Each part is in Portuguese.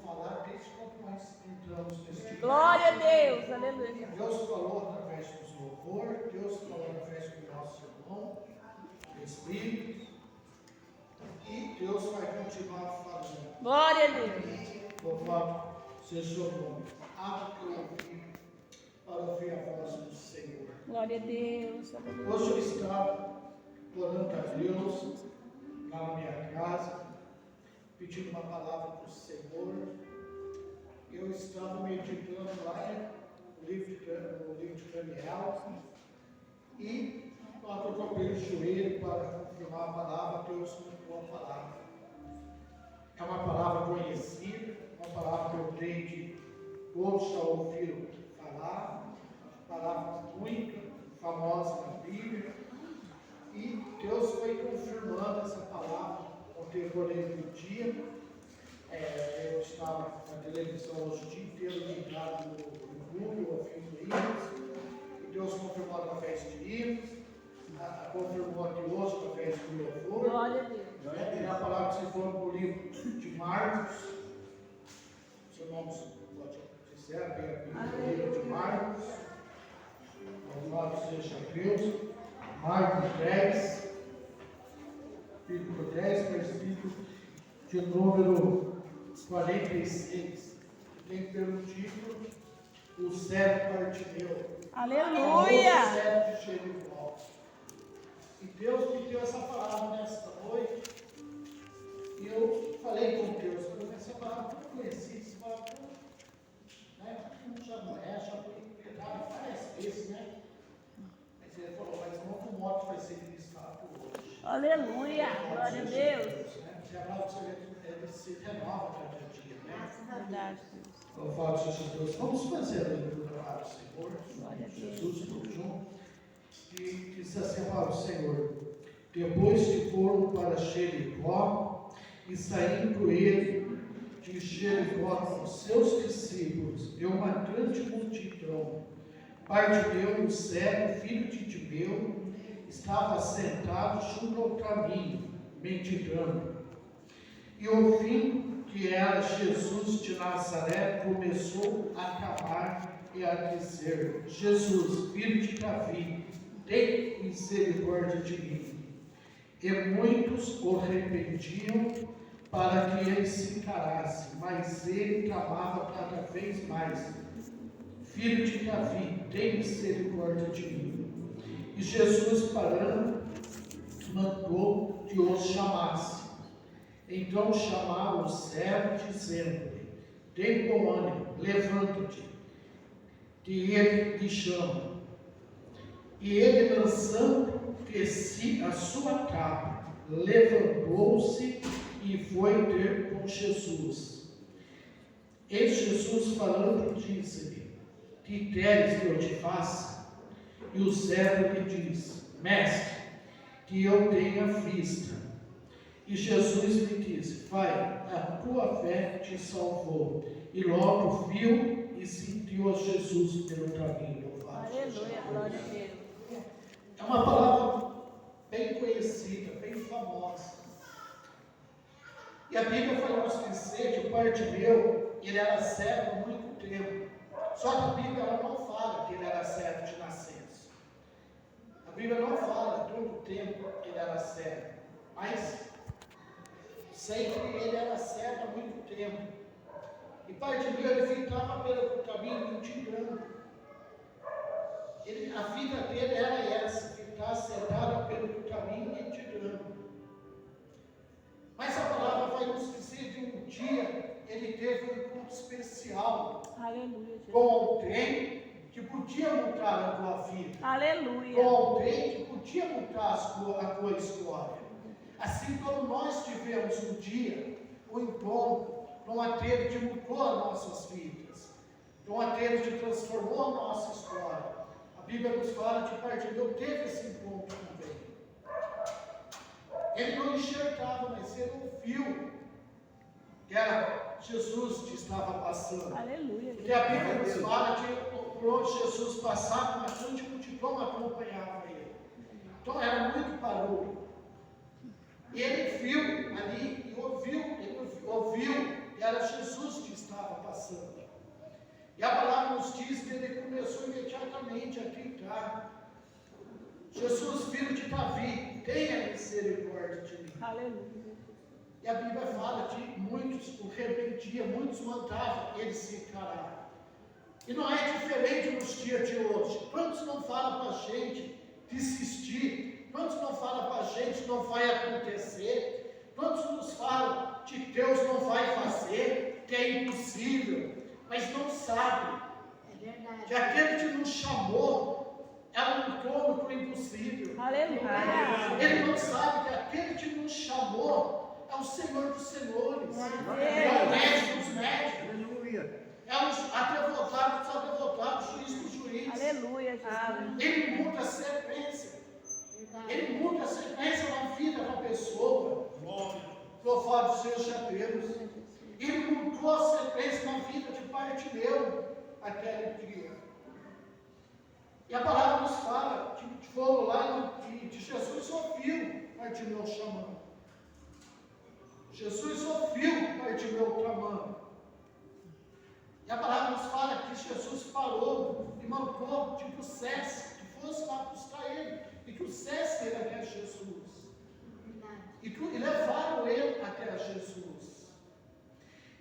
falar desde quando nós entramos nesse dia. Glória a Deus, aleluia. Deus falou através dos louvor, Deus falou através do nosso sermão, do Espírito, e Deus vai continuar falando. Glória a Deus. Louvado seja o seu nome. Abra o teu ouvido para ouvir a voz do Senhor. Glória a Deus, aleluia. Hoje eu estava orando a Deus lá na minha casa, pedindo uma palavra para o Senhor. Eu estava meditando lá no livro de Daniel, e quando eu coloquei o joelho para confirmar a palavra, Deus me deu a palavra. É uma palavra conhecida, uma palavra que eu creio que todos já ouviram falar, uma palavra muito famosa na Bíblia, e Deus foi confirmando essa palavra no decorrer do dia. Eu estava na televisão hoje o dia inteiro ligado no Google, ouvindo livros, e Deus confirmou através de livros, confirmou aqui hoje através do louvor. Glória a Deus. E a palavra se for no livro de Marcos, se irmãos pode dizer, o livro de Marcos, louvado seja Deus, Marcos 10, capítulo 10, versículo de número 46, tem pelo título O Cego Bartimeu. Aleluia. O cego de Jericó. E Deus me deu essa palavra nesta noite. E eu falei com Deus, essa palavra eu conheci, essa palavra, né? Já não é, já foi pregado várias vezes, né? Mas ele falou, mas não modo vai ser ministrado hoje. Aleluia. Glória a Deus. Se a palavra ele se renova cada dia, né? Verdade, Deus. Louvado seja Deus. Vamos fazer a leitura para o Senhor. Glória a Deus. Jesus todos juntos. E diz assim para o Senhor: depois que foram para Jericó, e saindo ele de Jericó com seus discípulos, deu uma grande multidão. Bartimeu, o cego, filho de Timeu, estava sentado junto ao caminho, mendigando. E ouvindo que era Jesus de Nazaré, começou a clamar e a dizer: Jesus, filho de Davi, tem misericórdia de mim. E muitos o repreendiam para que ele se calasse, mas ele clamava cada vez mais: Filho de Davi, tem misericórdia de mim. E Jesus, parando, mandou que os chamasse. Então chamaram o cego, dizendo-lhe: tem bom ânimo, levanta-te, que ele te chama. E ele, lançando de si a sua capa, levantou-se e foi ter com Jesus. E Jesus, falando, disse-lhe: que queres que eu te faça? E o cego lhe diz: Mestre, que eu tenha vista. E Jesus lhe disse: Vai, a tua fé te salvou. E logo viu e sentiu a Jesus pelo caminho. Aleluia. Glória a Deus. É uma palavra bem conhecida, bem famosa. E a Bíblia vai nos dizer que o Bartimeu, ele era cego há muito tempo. Só que a Bíblia ela não fala que ele era cego de nascença. A Bíblia não fala todo o tempo que ele era cego. Mas sei que ele era cego há muito tempo. E Bartimeu, ele ficava pelo caminho mendigando. A vida dele era essa, ficar sentado pelo caminho mendigando. Mas a palavra vai nos dizer que um dia ele teve um encontro especial. Aleluia. Jesus. Com alguém que podia mudar a tua vida. Aleluia. Com alguém que podia mudar a tua história. Assim como nós tivemos um dia um encontro com aquele que mudou as nossas vidas, com aquele que transformou a nossa história. A Bíblia nos fala que Bartimeu teve esse encontro também. Ele não enxergava, mas ele ouviu que era Jesus que estava passando. Aleluia. Porque a Bíblia nos fala que por onde Jesus passava, uma grande multidão acompanhava ele. Então era muito barulho. E ele viu ali e ouviu que era Jesus que estava passando. E a palavra nos diz que ele começou imediatamente a gritar: Jesus, filho de Davi, tenha misericórdia de mim. Aleluia. E a Bíblia fala que muitos o repreendiam, muitos mandavam ele se calar. E não é diferente nos dias de hoje. Quantos não falam para a gente desistir? Quantos não falam para a gente não vai acontecer? Quantos nos falam que Deus não vai fazer, que é impossível, mas não sabem que aquele que nos chamou é um trono para o impossível. Aleluia. Ele não sabe que aquele que nos chamou é o Senhor dos senhores, é o médico dos médicos, Aleluia. é o advogado dos advogados, juiz dos juízes. Aleluia, Jesus. Ele muda a sequência. Ele muda a sequência na vida da pessoa. Louvado seja Deus. Ele mudou a sequência na vida de Bartimeu aquele dia. E a palavra nos fala que foram lá e Jesus ouviu Bartimeu chamando. Jesus ouviu Bartimeu clamando. E a palavra nos fala que Jesus parou e mandou que trouxesse, que fosse lá buscar ele, e trouxesse ele até Jesus. E levaram ele até Jesus.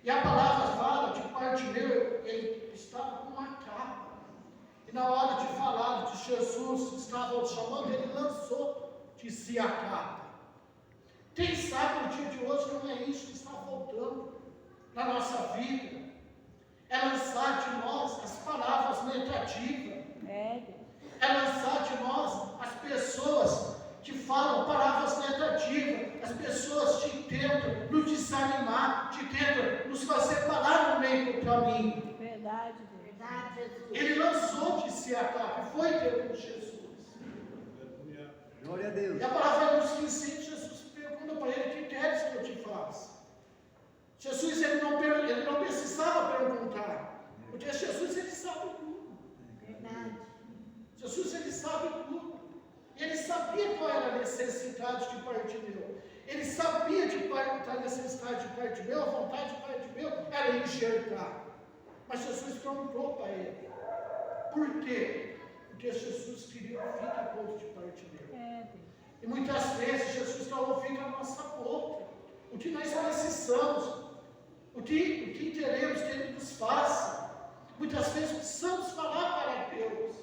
E a palavra fala que Bartimeu, ele estava com uma capa. E na hora de falar de Jesus, estava chamando, ele lançou de si a capa. Quem sabe no dia de hoje não é isso que está faltando na nossa vida. É lançar de nós as palavras negativas. É lançar de nós as pessoas que falam palavras negativas. As pessoas que tentam nos desanimar, que tentam nos fazer parar no meio do caminho. Verdade, Deus. Ele lançou de si a capa e foi ter com Jesus. Glória a Deus. E a palavra nos ensina, Jesus pergunta para ele: que queres que eu te faça? Jesus ele não precisava perguntar, porque Jesus ele sabe tudo. Jesus ele sabe tudo. Ele sabia qual era a necessidade de Bartimeu. Ele sabia a necessidade de Bartimeu, a vontade de Bartimeu era enxergar. Mas Jesus perguntou para ele. Por quê? Porque Jesus queria ouvir a voz de Bartimeu. E muitas vezes Jesus está ouvindo a nossa boca. O que nós precisamos, o que queremos que Ele nos faça. Muitas vezes precisamos falar para Deus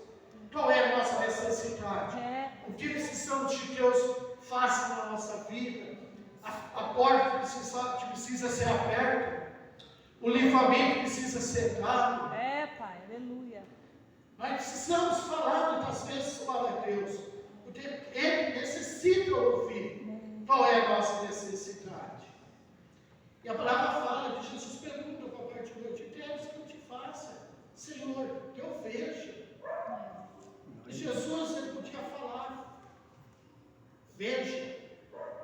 qual é a nossa necessidade. O que precisamos que Deus faça na nossa vida. A porta que precisa ser aberta. O livramento precisa ser dado. Pai, aleluia. Nós precisamos falar muitas vezes para Deus, porque Ele necessita ouvir qual é a nossa necessidade. E a palavra fala que Jesus pergunta para Bartimeu: que queres que eu te faça? Senhor, que eu veja. E Jesus ele podia falar: veja.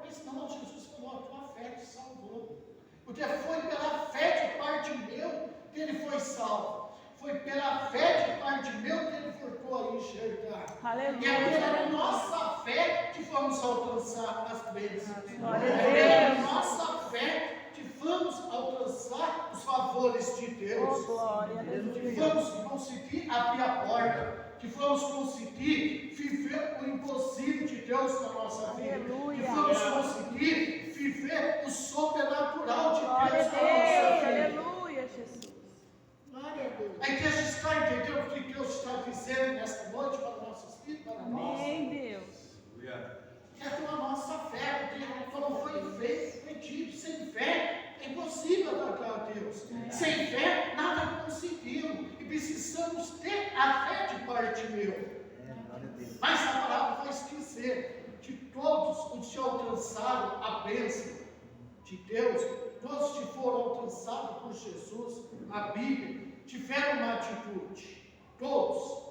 Mas não, Jesus falou: a tua fé te salvou. Porque foi pela fé de Bartimeu que ele foi salvo. Foi pela fé de Bartimeu que ele voltou a enxergar. Aleluia. E é pela nossa fé que vamos alcançar as bênçãos. Glória a É pela Deus. nossa fé que vamos alcançar os favores de Deus. Oh, glória a Deus. Que vamos conseguir abrir a porta. Que vamos conseguir viver o impossível de Deus na nossa vida. Aleluia. Que vamos conseguir viver o sobrenatural de Glória a Deus na nossa vida. Deus. Aleluia, Jesus. Glória a Deus. A igreja está entendendo o que Deus está dizendo nesta noite para nossas vidas, para nós? Amém, Deus. É pela nossa fé, porque como foi feito, foi dito, sem fé é impossível agradar a Deus. Sem fé, nada conseguimos. E precisamos ter a fé de Bartimeu. Mas a palavra vai dizer que todos os que alcançaram a bênção de Deus, todos que foram alcançados por Jesus, a Bíblia, tiveram uma atitude. Todos.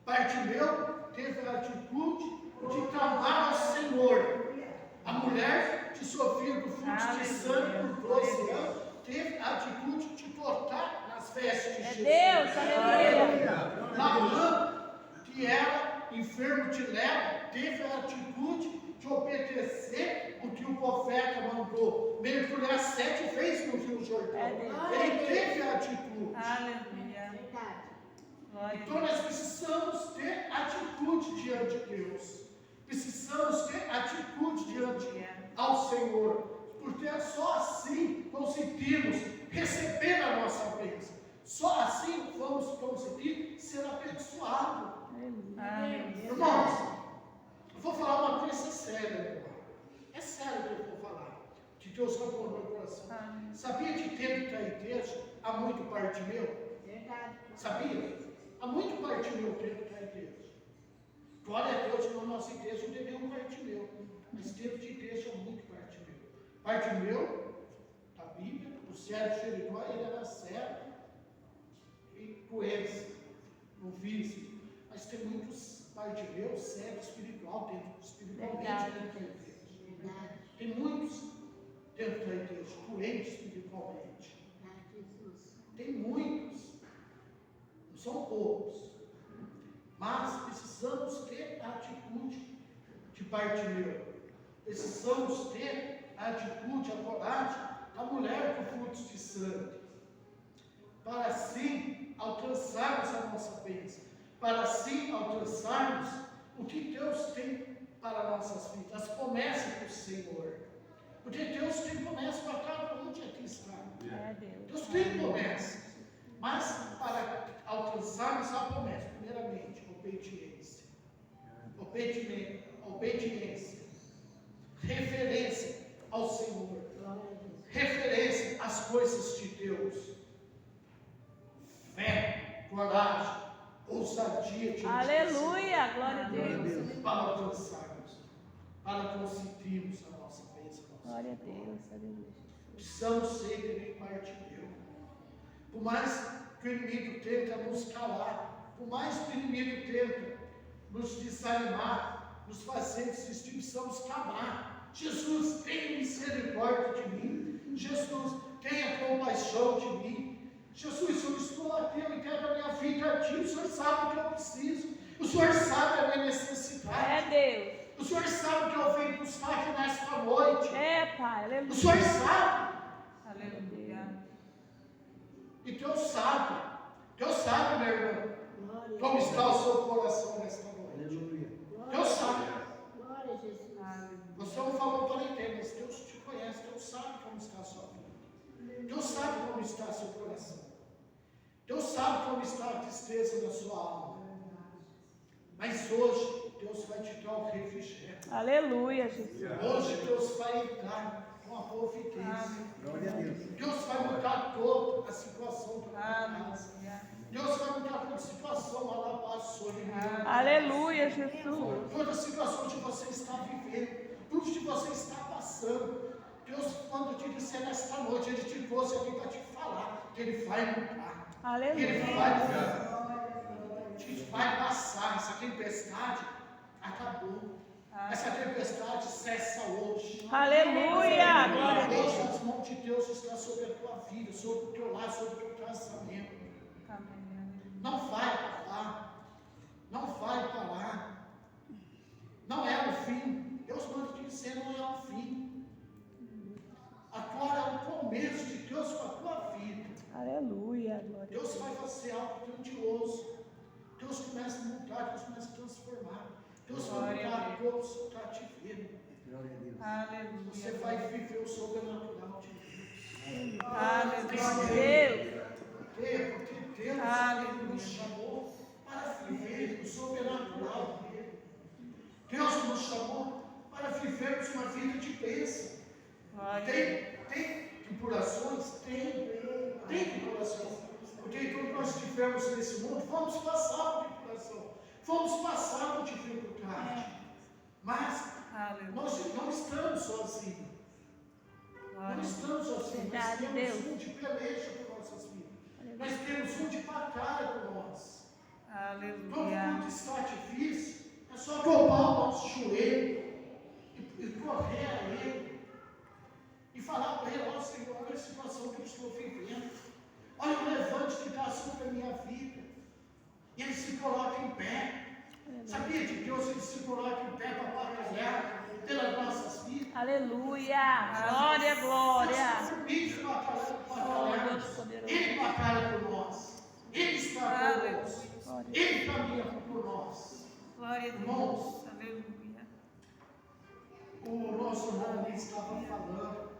Bartimeu teve a atitude de clamar ao Senhor. A mulher que sofria do fluxo de sangue por 12 anos teve a atitude de tocar nas vestes de Jesus. Deus, aleluia. Naamã, que era enfermo de lepra, teve a atitude de obedecer o que o profeta mandou. Mergulhar 7 vezes no Rio Jordão. Ele teve atitude. Aleluia. Glória Então a Deus. nós precisamos ter atitude diante de Deus. Precisamos ter atitude diante ao Senhor. Porque é só assim conseguimos receber a nossa bênção. Só assim vamos conseguir ser abençoados. Aleluia. Irmãos, eu vou falar uma coisa séria agora. É sério que eu vou falar. Que Deus vai pôr no meu coração. Amém. Sabia que dentro da igreja há muito Bartimeu? Sabia? Há muito Bartimeu dentro da igreja. Glória a Deus, na nossa igreja não tem nenhum Bartimeu. Mas dentro de igreja há muito Bartimeu. Bartimeu, da Bíblia, o cego de Jericó, ele era cego e doença, no físico. Mas tem muitos Bartimeus cegos espiritualmente Verdade. dentro da igreja. Tem muitos dentro da igreja, doentes espiritualmente. Tem muitos, não são poucos, mas precisamos ter a atitude de Bartimeu. Precisamos ter a atitude, a coragem da mulher com fluxo de sangue, para assim alcançarmos a nossa bênção, para assim alcançarmos o que Deus tem para nossas vidas, as promessas do Senhor. Porque Deus tem promessas para cada um que aqui está. Glória a Deus. Deus tem promessas, mas para alcançarmos a promessa, primeiramente, obediência, referência ao Senhor, referência às coisas de Deus, fé, coragem, ousadia de Aleluia. Glória a Deus. para alcançarmos, para conseguirmos a nossa bênção. Glória a Deus. Aleluia. Precisamos ser que nem Bartimeu. Por mais que o inimigo tenta nos calar, por mais que o inimigo tenta nos desanimar, nos fazer desistir, precisamos clamar. Jesus, tenha misericórdia de mim. Jesus, tenha compaixão de mim. Jesus, eu estou aqui, eu entrego a minha vida a Ti. O Senhor sabe o que eu preciso. O Senhor sabe a minha necessidade. Glória a Deus. O Senhor sabe o que eu venho buscar aqui nesta noite. É, Pai. O Aleluia. Senhor sabe. Aleluia. E Deus sabe, meu irmão, como está o seu coração nesta noite. Deus sabe. Você não falou para ninguém, mas Deus te conhece, Deus sabe como está a sua vida. Deus sabe como está o seu coração. Deus sabe como está a tristeza da sua alma. Mas hoje, Deus vai te dar um refrigério. Aleluia, Jesus. Hoje, Deus vai entrar com a providência. Glória a Deus. Deus vai mudar toda a situação do casa. Aleluia. Deus vai mudar toda a situação lá na paz, Aleluia, Jesus. toda a situação que você está vivendo, tudo que você está passando. Deus, quando te disser nesta noite, Ele te trouxe aqui para te falar que Ele vai mudar. Que Ele Aleluia. vai mudar. Que vai passar. Essa tempestade acabou. Essa tempestade cessa hoje. Aleluia. Glória a Deus. Hoje as mãos de Deus estão sobre a tua vida, sobre o teu lar, sobre o teu casamento. Não vai parar. Não vai parar. Não é o fim. Deus manda te dizer, não é o fim. Agora é o começo de Deus com a tua vida. Aleluia. Glória a Deus Deus. vai fazer algo grandioso. Deus começa a mudar, Deus começa a transformar. Deus vai mudar todo o seu cativeiro. Glória a Deus. Você Aleluia. vai viver o sobrenatural de Deus. Aleluia. Porque Deus Aleluia. nos chamou para viver o sobrenatural dele. Deus nos chamou para vivermos uma vida de bênção. Tem tribulações? Tem tribulações. Porque quando nós estivermos nesse mundo, vamos passar por tribulação. Vamos passar por dificuldade. Mas nós não estamos sozinhos. Não estamos sozinhos. Nós Verdade, temos Deus. um de peleja por nossas vidas. Nós temos um de batalha por nós. Quando Aleluia. tudo está difícil, é só dobrar o nosso joelho e correr a Ele. E falar para Ele, ó Senhor, olha a situação que eu estou vivendo. Olha o levante que está sobre a minha vida. E Ele se coloca em pé. Sabia de Deus, Ele se coloca em pé para batalhar pelas nossas vidas. Aleluia. Glória, glória. Deus permite Oh, batalhar. Deus poderoso. Ele batalha Glória a Irmãos, Deus. Aleluia. o nosso irmão ali estava falando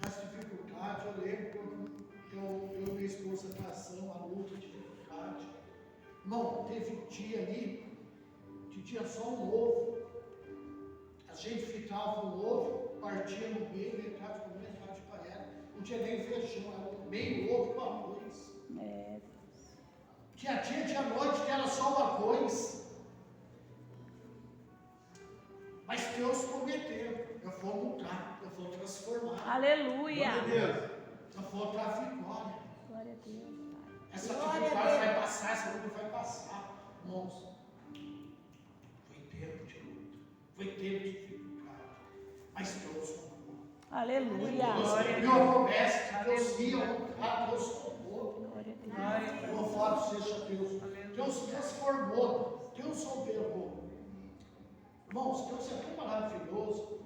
das dificuldades. Eu lembro quando eu e minha esposa passamos a luta, a dificuldade. Irmão, teve um dia ali que tinha só um ovo. A gente fritava um ovo, partia no meio, metade com metade para ela. Não tinha nem feijão, era um meio ovo com arroz. É. Tinha dia, tinha noite, que era só o arroz. Mas Deus prometeu, eu vou mudar, eu vou transformar, Aleluia. Glória a Deus. eu vou dar vitória. Glória a Deus, Pai. Essa Glória a dificuldade Deus. vai passar, essa luta vai passar. Irmãos, foi tempo de luta, foi tempo de dificuldade, mas Deus honrou. Aleluia. Deus cumpriu a promessa que Deus ia honrar, Deus honrou. Glória a Deus. Louvado seja Deus. Deus transformou, Deus operou. Irmãos, Deus é tão maravilhoso,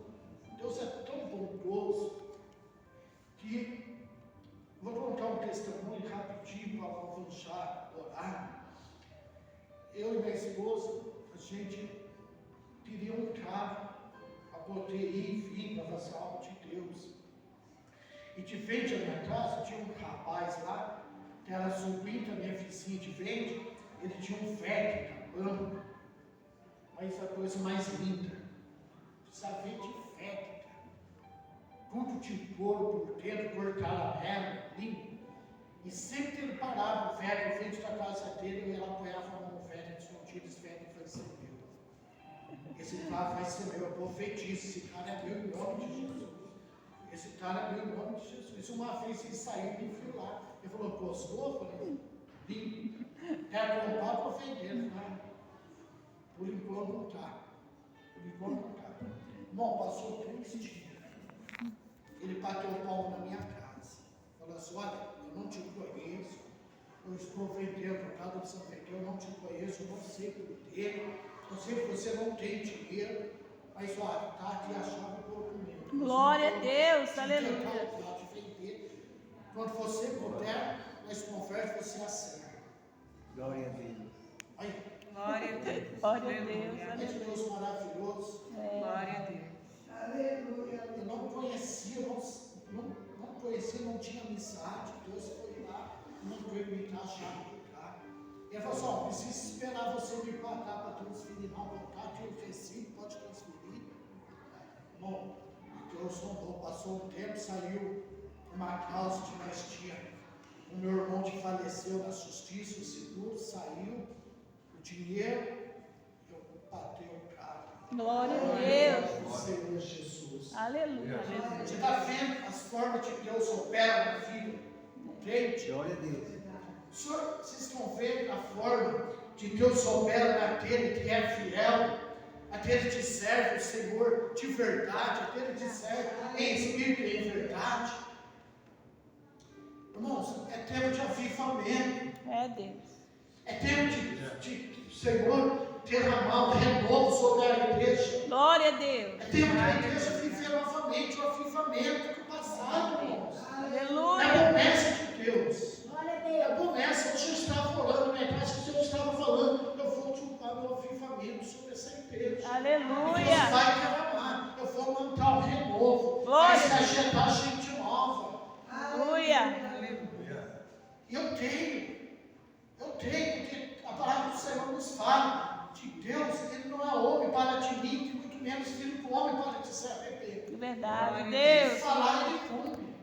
Deus é tão bondoso, que vou contar um testemunho rapidinho para avançar, orar. Eu e minha esposa, a gente queria um carro para poder ir e vir para fazer algo de Deus. E de frente à minha casa tinha um rapaz lá, que era sobrinho da minha vizinha de frente, ele tinha um Vectra branco. Mas a coisa mais linda, precisa ver de Vectra, tudo de couro por dentro, cor caramelo, lindo. E sempre que ele parava o Vectra em frente da casa dele, ele apoiava a mão no Vectra, disse: um dia esse Vectra vai ser meu. Esse carro vai ser meu, eu profetizo, esse cara é meu em nome de Jesus. Esse cara é meu em nome de Jesus. Uma vez ele saiu e me viu lá. Ele falou: gostou? Eu falei: lindo. Quer comprar para vender, né? Por enquanto não está. Por enquanto não está. Irmão, passou 3 dias. Ele bateu o palmo na minha casa. Falou assim: olha, eu não te conheço. Eu estou vendendo a casa de São Pedro, eu não te conheço, eu não sei por dele. Eu sei que você não tem dinheiro. Mas olha, está aqui a chave do documento. Glória a Deus, aleluia. Quando você puder, nós conversa, você acerta. Glória a Deus. Aí, Glória a Deus. Glória a Deus. é Deus maravilhoso. Glória a Deus. Aleluia. Eu não conhecia, não conhecia, não tinha amizade. Deus foi lá, não permitiu a chave do carro. Ele falou assim: ó, preciso esperar você me pagar para transferir. Não, vontade, tem o recibo, pode transferir. Bom, Deus honrou, passou um tempo, saiu uma causa que nós tínhamos. O meu irmão que faleceu na justiça, o seguro, saiu, o dinheiro, eu batei o carro. Glória a Deus. O Senhor Jesus. Aleluia. Você está vendo as formas que Deus opera na vida do crente? Glória a Deus. Senhor, vocês estão vendo a forma que Deus opera naquele que é fiel, aquele que serve o Senhor de verdade, aquele que serve em espírito e em verdade. Irmãos, é tempo de avivamento, É Deus. é tempo de Senhor derramar um renovo sobre a igreja. Glória a Deus. É tempo da igreja viver novamente o avivamento do passado, irmãos. É Aleluia. a promessa de Deus. É a promessa. Hoje eu estava orando, minha casa, que Deus estava falando: eu vou julgar meu avivamento sobre essa igreja. Deus Aleluia. vai derramar. Eu vou mandar um renovo. Glória. Vai se agitar gente nova. Aleluia. E eu tenho, porque a palavra do Senhor nos fala que Deus, Ele não é homem para te mentir, muito menos filho do homem para te se arrepender. De verdade. Ele Deus. falar, Ele cumpre.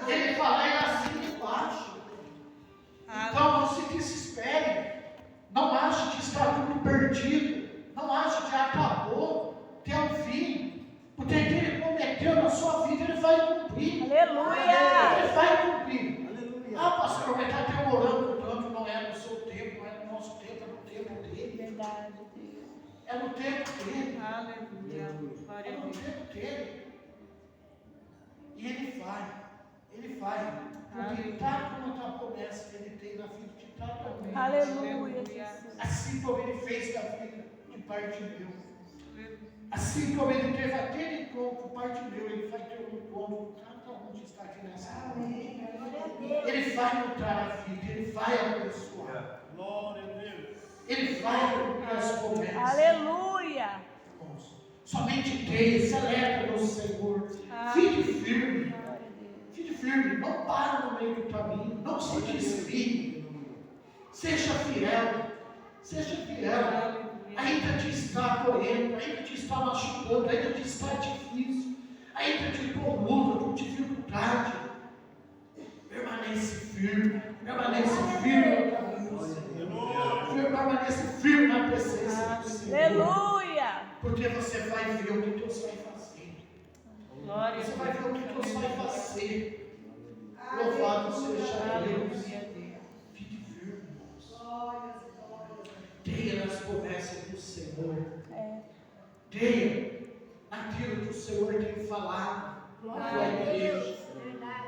Ele falar, Ele assina embaixo. Então não se desespere. Não ache que está tudo perdido. Não ache que acabou. Tem um fim. Porque o que Ele prometeu na sua vida, Ele vai cumprir. Aleluia. Ele vai cumprir. Aleluia. Ah, pastor, mas está demorando tanto. Não é no seu tempo, não é no nosso tempo, é no tempo De dele. verdade, Deus. É no tempo dele. Aleluia. É Glória a no Deus. tempo dele. E Ele vai. Ele vai. Porque tal como a promessa que Ele tem na vida de cada um. Aleluia, Jesus. Assim como Ele fez na vida de Bartimeu. Assim como Ele teve aquele encontro com Bartimeu, Ele vai ter um encontro com cada um que está aqui nessa noite. Ele vai mudar a vida, Ele vai abençoar. Glória a Deus. Ele vai cumprir as promessas. Aleluia. Irmãos, somente creia, se alegra no Senhor. Fique firme. Glória a Deus. Fique firme. Não pare no meio do caminho. Não se desvie. Seja fiel. Seja fiel. Ainda te está doendo, ainda te está machucando, ainda te está difícil, ainda te luta, com dificuldade. Permanece firme no caminho do Senhor. Permanece firme na presença do Senhor. Aleluia. Porque você vai ver o que Deus vai fazer. Glória Você a vai ver o que Deus vai fazer. Louvado seja Deus. Fique firme, irmãos. Creia nas promessas do Senhor. Creia naquilo que o Senhor tem falado com a igreja.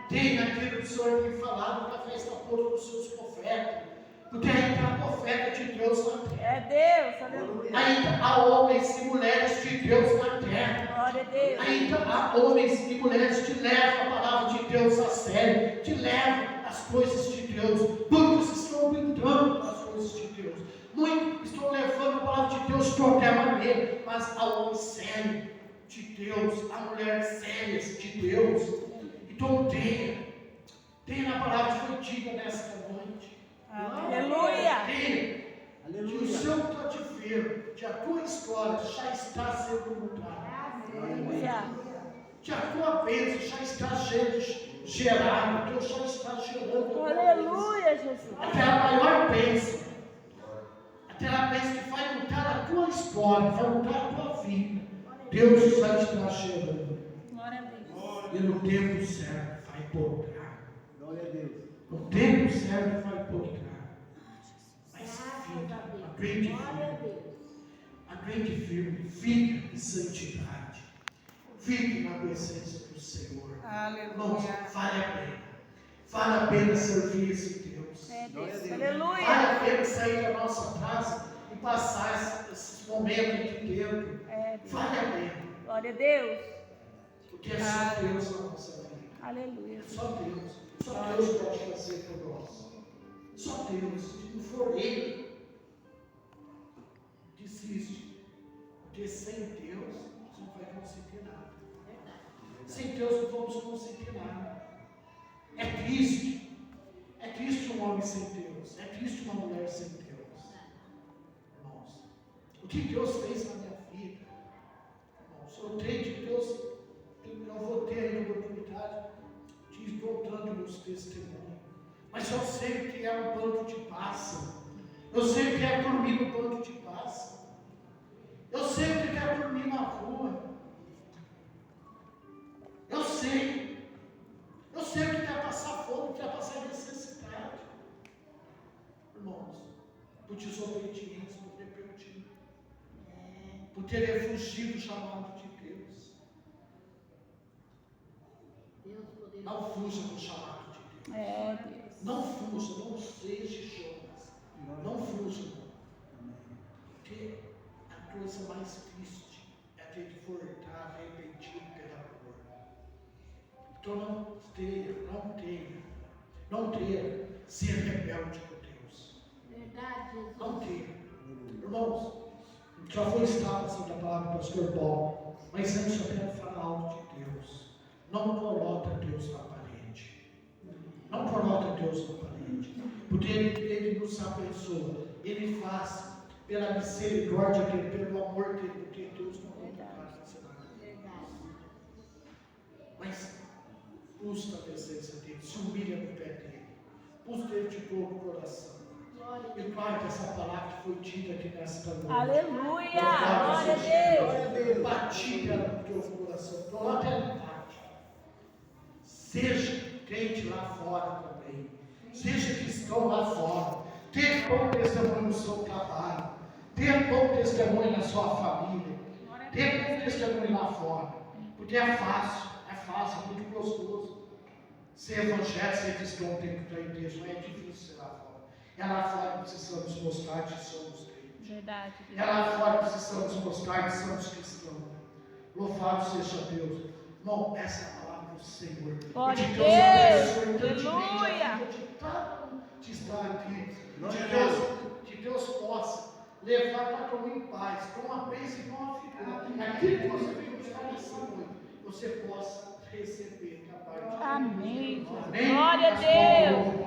Creia naquilo que o Senhor tem falado na festa toda dos seus profetas. Porque ainda há profeta de Deus na terra. É Deus, aleluia. Ainda há homens e mulheres de Deus na terra. Glória a Deus. Ainda há homens e mulheres que levam a palavra de Deus a sério, que levam as coisas de Deus. Muitos estão brincando com as coisas de Deus. Muitos estão levando a palavra de Deus de qualquer maneira. Mas há homens sérios de Deus, há mulheres sérias de Deus. Então tenha na palavra que foi dita nesta noite. Aleluia. Tenha que o seu cativeiro, que a tua história já está sendo mudada. Aleluia. Que a tua bênção já está sendo gerada. Deus já está gerando. Aleluia, Jesus. Aquela maior bênção. Aquela bênção que vai mudar a tua história, vai mudar a tua vida. Deus já está gerando. Glória a Deus. E no tempo certo vai podar. Glória a Deus. No tempo certo vai podar. Mas fica, aguente firme, fique em santidade. Fique na presença do Senhor. Irmãos, vale a pena. Vale a pena servir esse Deus. É Deus. Vale Aleluia. a pena sair da nossa casa e passar esses momentos aqui dentro. É Deus. Vale a pena. Glória a Deus. Porque é só Deus na nossa vida. Aleluia. É só Deus. Só Deus pode fazer por nós. Só Deus. Se não for Ele, desiste. Porque sem Deus, você não vai conseguir nada. Sem Deus não vamos conseguir nada. É triste um homem sem Deus. É triste uma mulher sem Deus. Irmãos, o que Deus fez na minha vida, irmãos, eu creio que Deus, eu vou ter aí a oportunidade de ir contando meus testemunhos. Mas eu sei que é um banco de passa. Eu sei que é dormir no banco de passa. Eu sei o que é dormir na rua. Eu sei o que é passar fome, o que é passar necessidade. Irmãos, por desobediência, por rebeldia, por querer fugir do chamado de Deus. Não fuja do chamado de Deus. É Deus. Não fuja, não seja Jonas. Não fuja. Porque a coisa mais triste é ter que voltar arrependido pela dor. Então não tenha ser rebelde com Deus. Não tenha. Irmãos, já foi estado assim da palavra do pastor Paulo, mas antes eu quero falar algo de Deus. Não coloca Deus na parede. Não coloca Deus na parede. Porque Ele nos abençoa. Ele faz pela misericórdia dele, pelo amor dele, porque Deus não vai fazer nada. Mas busca a presença dele, se humilha no pé dele, busca ele de todo o coração. E guarda essa palavra que foi dita aqui nesta noite. Aleluia. Glória a Deus. Bati ela no teu coração, coloca ela em prática. Seja crente lá fora também. Seja cristão lá fora. Tenha bom testemunho no seu trabalho. Tenha bom testemunho na sua família. Tenha bom testemunho lá fora. Porque é fácil, é muito gostoso. Ser evangélico, ser cristão, tem que ir para a igreja, não é difícil ser lá fora. É lá fora que precisamos mostrar que somos crentes. Verdade. É lá fora que precisamos mostrar que somos cristãos. Louvado seja Deus. Irmão, essa é a palavra do Senhor. Glória a Deus Deus. abençoe grandemente Aleluia. a vida de cada um que está aqui. Glória a Que Deus possa levar para a cama em paz, com a bênção e com a figura. Aquilo que você veio buscar nessa noite, você possa receber da parte de Deus. Amém. Amém? Glória a As Deus. palavras